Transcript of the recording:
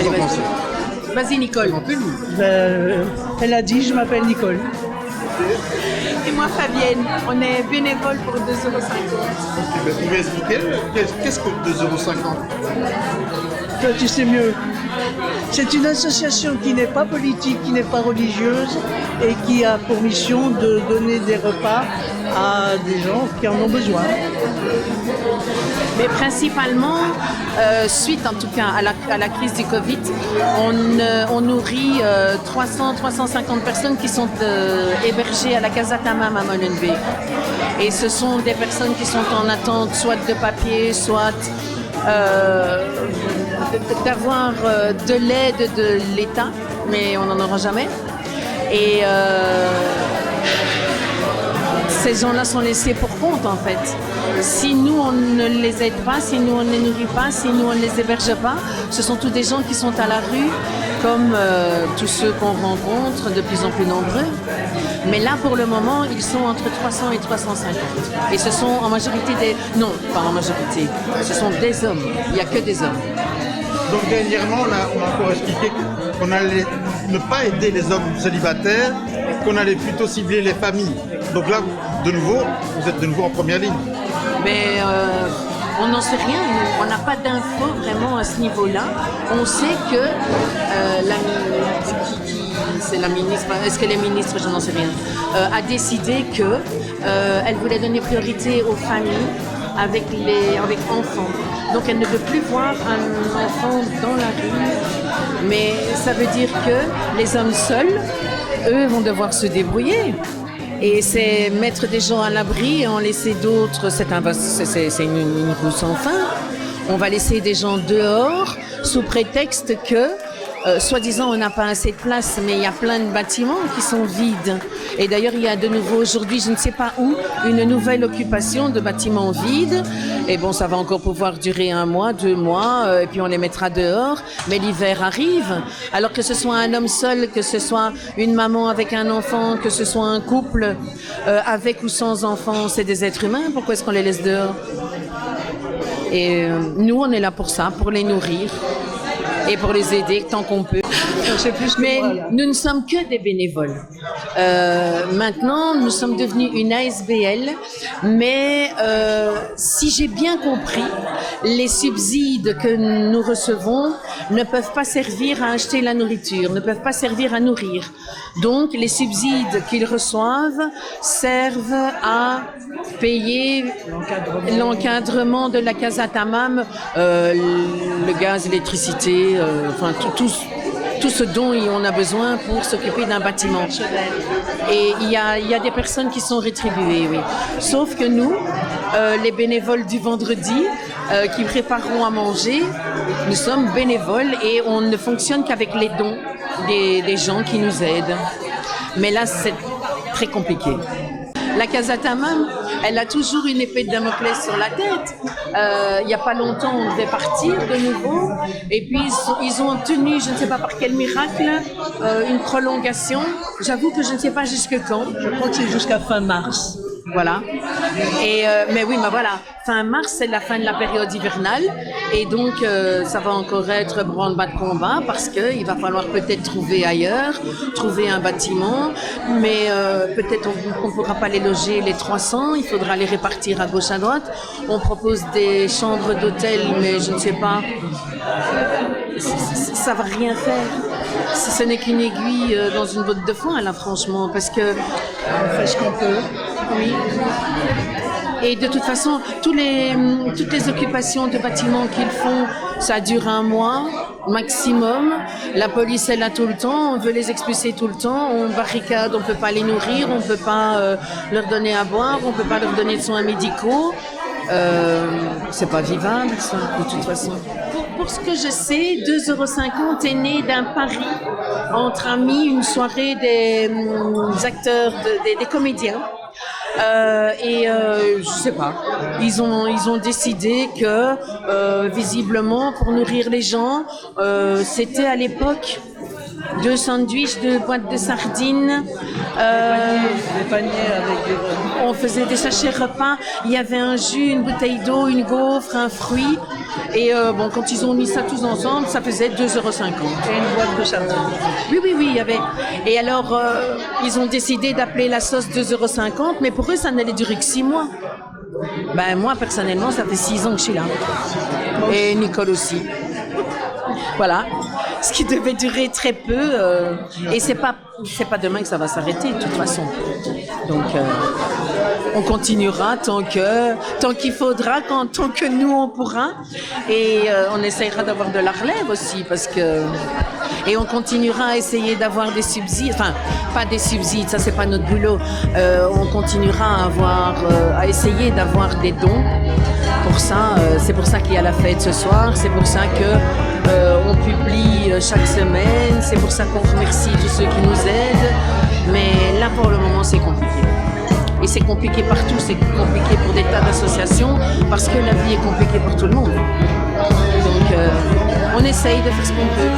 Allez, Vous en pensez? vas-y Nicole. Elle a dit, je m'appelle Nicole. Et moi Fabienne, on est bénévole pour 2,50 €. Vous pouvez expliquer qu'est-ce que 2,50 €? Toi, tu sais mieux. C'est une association qui n'est pas politique, qui n'est pas religieuse et qui a pour mission de donner des repas à des gens qui en ont besoin. Mais principalement, suite en tout cas à la crise du Covid, on nourrit 300-350 personnes qui sont hébergées à la Casa Tamam à Molenbeek. Et ce sont des personnes qui sont en attente soit de papier, soit d'avoir de l'aide de l'État, mais on n'en aura jamais. Et ces gens-là sont laissés pour compte en fait. Si nous on ne les aide pas, si nous on ne les nourrit pas, si nous on ne les héberge pas, ce sont tous des gens qui sont à la rue, comme tous ceux qu'on rencontre de plus en plus nombreux. Mais là pour le moment, ils sont entre 300 et 350. Et ce sont en majorité des... Non, pas en majorité. Ce sont des hommes. Il n'y a que des hommes. Donc dernièrement, on a encore expliqué qu'on allait ne pas aider les hommes célibataires, qu'on allait plutôt cibler les familles. Donc là, de nouveau, vous êtes de nouveau en première ligne. Mais on n'en sait rien, on n'a pas d'infos vraiment à ce niveau-là. On sait que c'est la ministre, est-ce qu'elle est ministre, je n'en sais rien, a décidé qu'elle voulait donner priorité aux familles avec enfants. Donc elle ne veut plus voir un enfant dans la rue, mais ça veut dire que les hommes seuls, eux, vont devoir se débrouiller. Et c'est mettre des gens à l'abri et en laisser d'autres, c'est une roue sans fin. On va laisser des gens dehors sous prétexte que, soi-disant, on n'a pas assez de place, mais il y a plein de bâtiments qui sont vides. Et d'ailleurs, il y a de nouveau aujourd'hui, je ne sais pas où, une nouvelle occupation de bâtiments vides. Et bon, ça va encore pouvoir durer 1 mois, 2 mois, et puis on les mettra dehors. Mais l'hiver arrive. Alors que ce soit un homme seul, que ce soit une maman avec un enfant, que ce soit un couple avec ou sans enfant, c'est des êtres humains. Pourquoi est-ce qu'on les laisse dehors? Et nous, on est là pour ça, pour les nourrir et pour les aider tant qu'on peut. Mais nous ne sommes que des bénévoles. Maintenant, nous sommes devenus une ASBL, mais si j'ai bien compris, les subsides que nous recevons ne peuvent pas servir à acheter la nourriture, ne peuvent pas servir à nourrir. Donc, les subsides qu'ils reçoivent servent à payer l'encadrement de la Casa Tamam, le gaz, l'électricité, enfin tout ce dont on a besoin pour s'occuper d'un bâtiment. Et il y a des personnes qui sont rétribuées, oui. Sauf que nous, les bénévoles du vendredi, qui prépareront à manger, nous sommes bénévoles et on ne fonctionne qu'avec les dons des gens qui nous aident. Mais là, c'est très compliqué. La Casa Tamam, elle a toujours une épée de Damoclès sur la tête. Il n'y a pas longtemps, on devait partir de nouveau. Et puis, ils ont obtenu, je ne sais pas par quel miracle, une prolongation. J'avoue que je ne sais pas jusque quand. Je crois que c'est jusqu'à fin mars. Voilà. Et mais oui, voilà. Fin mars, c'est la fin de la période hivernale, et donc ça va encore être branle-bas de combat parce que il va falloir peut-être trouver ailleurs, trouver un bâtiment, mais peut-être on ne pourra pas les loger les 300. Il faudra les répartir à gauche à droite. On propose des chambres d'hôtel, mais je ne sais pas. Ça va rien faire. Ce n'est qu'une aiguille dans une botte de foin, là, franchement, parce que On fait ce qu'on peut. oui. Et de toute façon, toutes les occupations de bâtiments qu'ils font, ça dure 1 mois maximum. La police est là tout le temps, on veut les expulser tout le temps, on barricade, on peut pas les nourrir, on peut pas leur donner à boire, on peut pas leur donner de soins médicaux. C'est pas vivable, ça, de toute façon. Pour ce que je sais, 2,50 € est né d'un pari entre amis, une soirée des acteurs, des comédiens. Je sais pas. Ils ont décidé que visiblement pour nourrir les gens, c'était à l'époque 2 sandwichs, 2 boîtes de sardines. Des paniers avec des repas. On faisait des sachets repas. Il y avait un jus, une bouteille d'eau, une gaufre, un fruit. Et bon, quand ils ont mis ça tous ensemble, ça faisait 2,50 € Et une boîte de sardines. Oui, il y avait. Et alors, ils ont décidé d'appeler la sauce 2,50 €, mais pour eux, ça n'allait durer que 6 mois. Ben, moi, personnellement, ça fait 6 ans que je suis là. Et Nicole aussi. Voilà. Ce qui devait durer très peu. Et c'est pas demain que ça va s'arrêter, de toute façon. Donc, on continuera tant qu'il faudra, tant que nous on pourra. Et on essayera d'avoir de la relève aussi, parce que... Et on continuera à essayer d'avoir des subsides, enfin, pas des subsides, ça c'est pas notre boulot. On continuera à essayer d'avoir des dons. Pour ça, c'est pour ça qu'il y a la fête ce soir, c'est pour ça que on publie chaque semaine, c'est pour ça qu'on remercie tous ceux qui nous aident. Mais là, pour le moment, c'est compliqué. Et c'est compliqué partout, c'est compliqué pour des tas d'associations, parce que la vie est compliquée pour tout le monde. Donc, on essaye de faire ce qu'on peut.